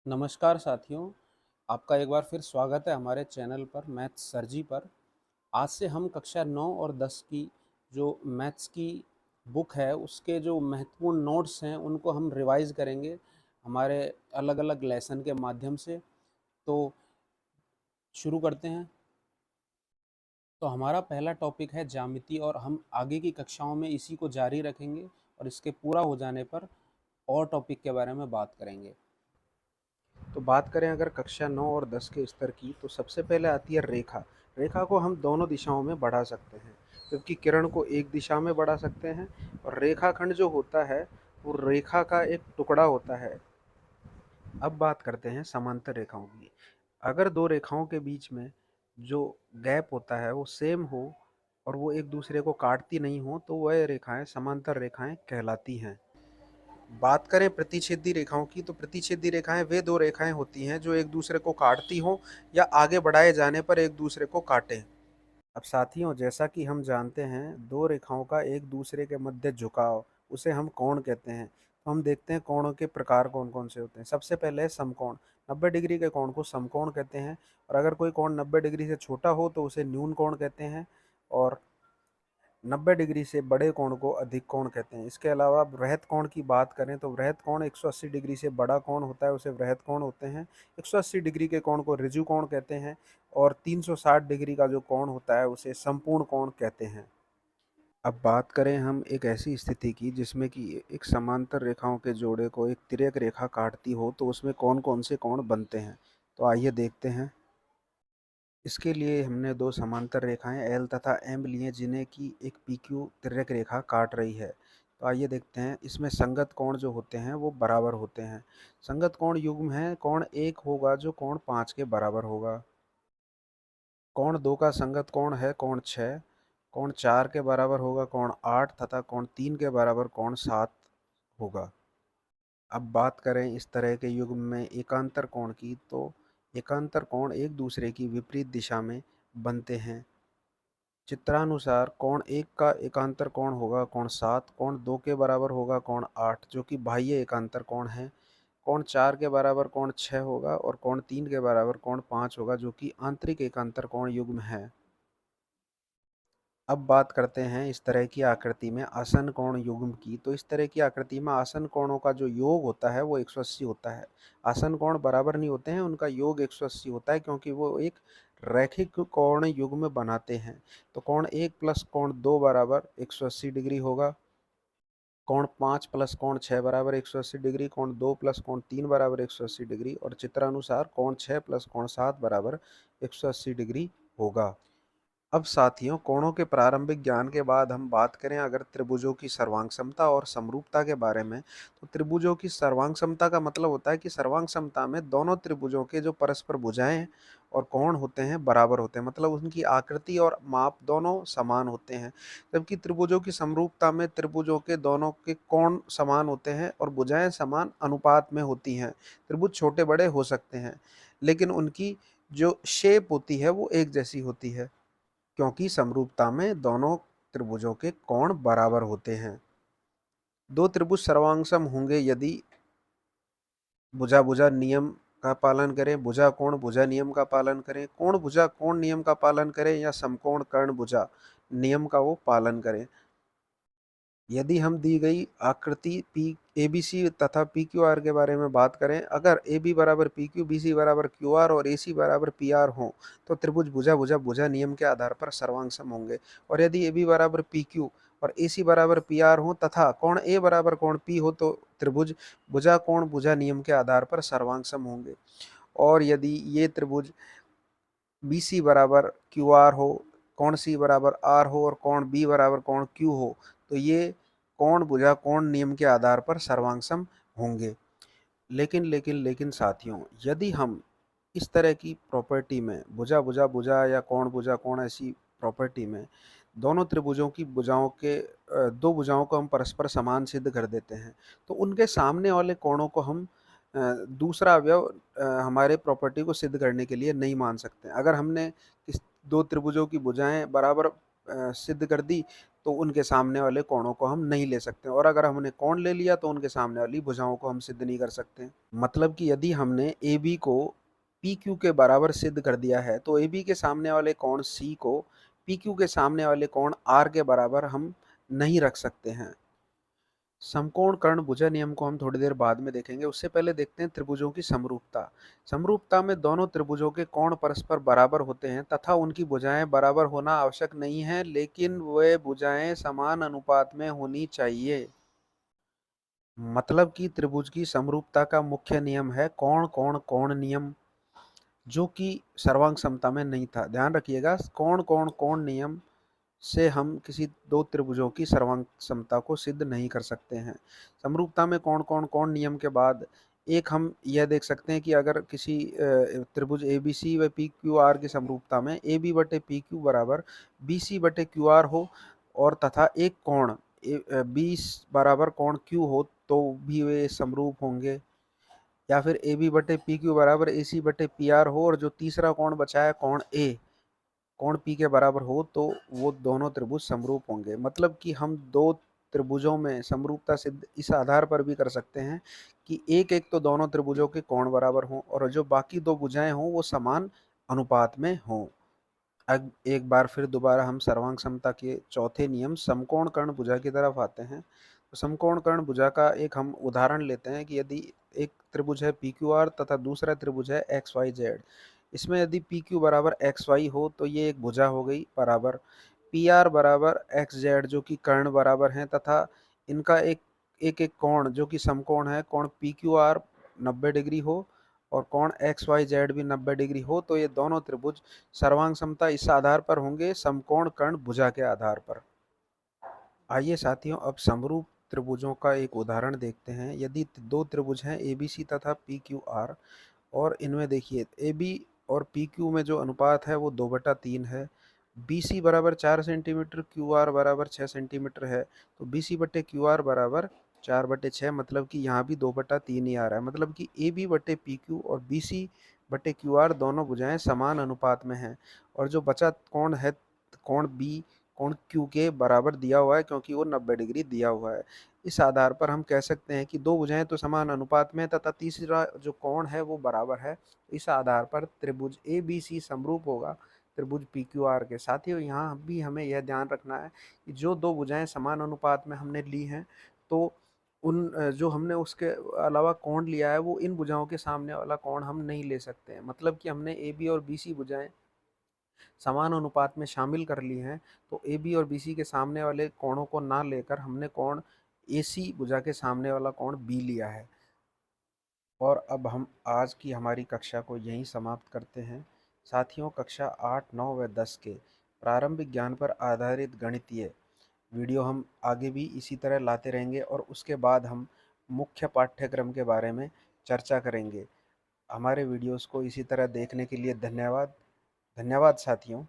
नमस्कार साथियों, आपका एक बार फिर स्वागत है हमारे चैनल पर मैथ्स सर जी पर। आज से हम कक्षा 9 और 10 की जो मैथ्स की बुक है उसके जो महत्वपूर्ण नोट्स हैं उनको हम रिवाइज़ करेंगे हमारे अलग-अलग लेसन के माध्यम से। तो शुरू करते हैं। तो हमारा पहला टॉपिक है ज्यामिति और हम आगे की कक्षाओं में इसी को जारी रखेंगे और इसके पूरा हो जाने पर और टॉपिक के बारे में बात करेंगे। तो बात करें अगर कक्षा 9 और 10 के स्तर की, तो सबसे पहले आती है रेखा। रेखा को हम दोनों दिशाओं में बढ़ा सकते हैं, जबकि किरण को एक दिशा में बढ़ा सकते हैं। और रेखाखंड जो होता है वो रेखा का एक टुकड़ा होता है। अब बात करते हैं समांतर रेखाओं की। अगर दो रेखाओं के बीच में जो गैप होता है वो सेम हो और वो एक दूसरे को काटती नहीं हो, तो वह रेखाएं समांतर रेखाएं कहलाती हैं। बात करें प्रतिच्छेदी रेखाओं की, तो प्रतिच्छेदी रेखाएं वे दो रेखाएं होती हैं जो एक दूसरे को काटती हों या आगे बढ़ाए जाने पर एक दूसरे को काटें। अब साथियों, जैसा कि हम जानते हैं, दो रेखाओं का एक दूसरे के मध्य झुकाव उसे हम कोण कहते हैं। तो हम देखते हैं कोणों के प्रकार कौन कौन से होते हैं। सबसे पहले है समकोण। 90 डिग्री के कोण को समकोण कहते हैं। और अगर कोई कोण 90 डिग्री से छोटा हो तो उसे न्यून कोण कहते हैं। और 90 डिग्री से बड़े कोण को अधिक कोण कहते हैं। इसके अलावा वृहत कोण की बात करें तो वृहत कोण 180 डिग्री से बड़ा कोण होता है, उसे वृहत कोण होते हैं। 180 डिग्री के कोण को ऋजु कोण कहते हैं। और 360 डिग्री का जो कोण होता है उसे संपूर्ण कोण कहते हैं। अब बात करें हम एक ऐसी स्थिति की जिसमें कि एक समांतर रेखाओं के जोड़े को एक तिर्यक रेखा काटती हो, तो उसमें कौन कौन से कोण बनते हैं। तो आइए देखते हैं। इसके लिए हमने दो समांतर रेखाएं एल तथा एम लिए, जिन्हें की एक पी क्यू तिर्यक रेखा काट रही है। तो आइए देखते हैं। इसमें संगत कोण जो होते हैं वो बराबर होते हैं। संगत कोण युग्म है। कोण 1 होगा जो कोण 5 के बराबर होगा। कोण 2 का संगत कोण है कोण 6। कोण 4 के बराबर होगा कोण 8 तथा कोण 3 के बराबर कोण 7 होगा। अब बात करें इस तरह के युग्म में एकांतर कोण की, तो एकांतर कोण एक दूसरे की विपरीत दिशा में बनते हैं। चित्रानुसार कोण 1 का एकांतर कोण होगा कोण 7, कोण 2 के बराबर होगा कोण 8 जो कि बाह्य एकांतर कोण है। कोण 4 के बराबर कोण 6 होगा और कोण 3 के बराबर कोण 5 होगा जो कि आंतरिक एकांतर कोण युग्म है। अब बात करते हैं इस तरह की आकृति में आसन कोण युग्म की। तो इस तरह की आकृति में आसन कोणों का जो योग होता है वो 180 होता है। आसन कोण बराबर नहीं होते हैं, उनका योग 180 होता है, क्योंकि वो एक रैखिक कोण युग्म बनाते हैं। तो कोण 1 प्लस कोण 2 बराबर 180 डिग्री होगा। कोण 5 प्लस कोण 6 बराबर 180 डिग्री। कोण 2 प्लस कोण 3 बराबर 180 डिग्री। और चित्रानुसार कोण 6 प्लस कोण 7 बराबर 180 डिग्री होगा। अब साथियों, कोणों के प्रारंभिक ज्ञान के बाद हम बात करें अगर त्रिभुजों की सर्वांग समता और समरूपता के बारे में, तो त्रिभुजों की सर्वांग समता का मतलब होता है कि सर्वांग समता में दोनों त्रिभुजों के जो परस्पर भुजाएं और कोण होते हैं बराबर होते हैं, मतलब उनकी आकृति और माप दोनों समान होते हैं। जबकि त्रिभुजों की समरूपता में त्रिभुजों के दोनों के कोण समान होते हैं और भुजाएं समान अनुपात में होती हैं। त्रिभुज छोटे बड़े हो सकते हैं, लेकिन उनकी जो शेप होती है वो एक जैसी होती है, क्योंकि समरूपता में दोनों त्रिभुजों के कोण बराबर होते हैं। दो त्रिभुज सर्वांगसम होंगे यदि भुजा भुजा नियम का पालन करें, भुजा कोण भुजा नियम का पालन करें, कोण भुजा कोण नियम का पालन करें, या समकोण कर्ण भुजा नियम का वो पालन करें। यदि हम दी गई आकृति पी ए बी सी तथा पी क्यू आर के बारे में बात करें, अगर ए बी बराबर पी क्यू, बी सी बराबर क्यू आर और ए सी बराबर पी आर हो, तो त्रिभुज भुजा भुजा भुजा नियम के आधार पर सर्वांगसम होंगे। और यदि ए बी बराबर पी क्यू और ए सी बराबर पी आर हो तथा कोण ए बराबर कोण पी हो, तो त्रिभुज भुजा कोण भुजा नियम के आधार पर सर्वांगसम होंगे। और यदि ये त्रिभुज बी सी बराबर क्यू आर हो, कोण सी बराबर आर हो और कोण बी बराबर कोण क्यू हो, तो ये कोण भुजा कोण नियम के आधार पर सर्वांगसम होंगे। लेकिन साथियों, यदि हम इस तरह की प्रॉपर्टी में भुजा भुजा भुजा या कोण भुजा कोण ऐसी प्रॉपर्टी में दोनों त्रिभुजों की भुजाओं के दो भुजाओं को हम परस्पर समान सिद्ध कर देते हैं, तो उनके सामने वाले कोणों को हम दूसरा अवयव हमारे प्रॉपर्टी को सिद्ध करने के लिए नहीं मान सकते। अगर हमने इस दो त्रिभुजों की भुजाएं बराबर सिद्ध कर दी, तो उनके सामने वाले कोणों को हम नहीं ले सकते, और अगर हमने कोण ले लिया तो उनके सामने वाली भुजाओं को हम सिद्ध नहीं कर सकते। मतलब कि यदि हमने ए बी को पी क्यू के बराबर सिद्ध कर दिया है तो ए बी के सामने वाले कोण सी को पी क्यू के सामने वाले कोण आर के बराबर हम नहीं रख सकते हैं। समकोण कर्ण भुजा नियम को हम थोड़ी देर बाद में देखेंगे, उससे पहले देखते हैं त्रिभुजों की समरूपता। समरूपता में दोनों त्रिभुजों के कोण परस्पर बराबर होते हैं तथा उनकी भुजाएं बराबर होना आवश्यक नहीं है, लेकिन वे भुजाएं समान अनुपात में होनी चाहिए। मतलब कि त्रिभुज की समरूपता का मुख्य नियम है कोण कोण कोण नियम, जो कि सर्वांग समता में नहीं था। ध्यान रखिएगा, कोण कोण कोण नियम से हम किसी दो त्रिभुजों की सर्वांग समता को सिद्ध नहीं कर सकते हैं। समरूपता में कोण कोण कोण नियम के बाद एक हम यह देख सकते हैं कि अगर किसी त्रिभुज ए बी सी व पी क्यू आर की समरूपता में ए बी बटे पी क्यू बराबर बी सी बटे क्यू आर हो और तथा एक कोण बी बराबर कोण क्यू हो तो भी वे समरूप होंगे, या फिर ए बी बटे पी क्यू बराबर ए सी बटे पी आर हो और जो तीसरा कोण बचा है कोण ए कोण पी के बराबर हो तो वो दोनों त्रिभुज समरूप होंगे। मतलब कि हम दो त्रिभुजों में समरूपता सिद्ध इस आधार पर भी कर सकते हैं कि एक एक तो दोनों त्रिभुजों के कोण बराबर हों और जो बाकी दो भुजाएं हों वो समान अनुपात में हों। अब एक बार फिर दोबारा हम सर्वांग समता के चौथे नियम समकोण कर्ण भुजा की तरफ आते हैं। तो समकोण कर्ण भुजा का एक हम उदाहरण लेते हैं कि यदि एक त्रिभुज है पी क्यू आर तथा दूसरा त्रिभुज है एक्स वाई जेड। इसमें यदि पी क्यू बराबर एक्स वाई हो तो ये एक भुजा हो गई बराबर पी आर बराबर एक्स जेड, जो कि कर्ण बराबर हैं तथा इनका एक एक एक कोण जो कि समकोण है, कोण पी क्यू आर 90 डिग्री हो और कोण एक्स वाई जेड भी 90 डिग्री हो तो ये दोनों त्रिभुज सर्वांग समता इस आधार पर होंगे समकोण कर्ण भुजा के आधार पर। आइए साथियों, अब समरूप त्रिभुजों का एक उदाहरण देखते हैं। यदि दो त्रिभुज हैं ए बी सी तथा पी क्यू आर और इनमें देखिए ए बी और पी क्यू में जो अनुपात है वो 2/3 है। बी सी बराबर 4 सेंटीमीटर, क्यू आर बराबर 6 सेंटीमीटर है, तो बी सी बटे क्यू आर बराबर 4/6, मतलब कि यहाँ भी 2/3 ही आ रहा है। मतलब कि ए बी बटे पी क्यू और बी सी बटे क्यू आर दोनों भुजाएं समान अनुपात में हैं और जो बचा कोण है कोण बी कोण क्यू के बराबर दिया हुआ है क्योंकि वो 90 डिग्री दिया हुआ है। इस आधार पर हम कह सकते हैं कि दो भुजाएं तो समान अनुपात में तथा तीसरा जो कोण है वो बराबर है। इस आधार पर त्रिभुज ए बी सी समरूप होगा त्रिभुज पी क्यू आर के। साथ ही यहाँ भी हमें यह ध्यान रखना है कि जो दो भुजाएं समान अनुपात में हमने ली हैं तो उन जो हमने उसके अलावा कोण लिया है वो इन भुजाओं के सामने वाला कोण हम नहीं ले सकते हैं। मतलब कि हमने ए बी और बी सी भुजाएं समान अनुपात में शामिल कर ली हैं तो ए बी और बी सी के सामने वाले कोणों को ना लेकर हमने कोण ए सी भुजा के सामने वाला कोण बी लिया है। और अब हम आज की हमारी कक्षा को यहीं समाप्त करते हैं। साथियों, कक्षा 8, 9 व 10 के प्रारंभिक ज्ञान पर आधारित गणितीय वीडियो हम आगे भी इसी तरह लाते रहेंगे और उसके बाद हम मुख्य पाठ्यक्रम के बारे में चर्चा करेंगे। हमारे वीडियोस को इसी तरह देखने के लिए धन्यवाद। धन्यवाद साथियों।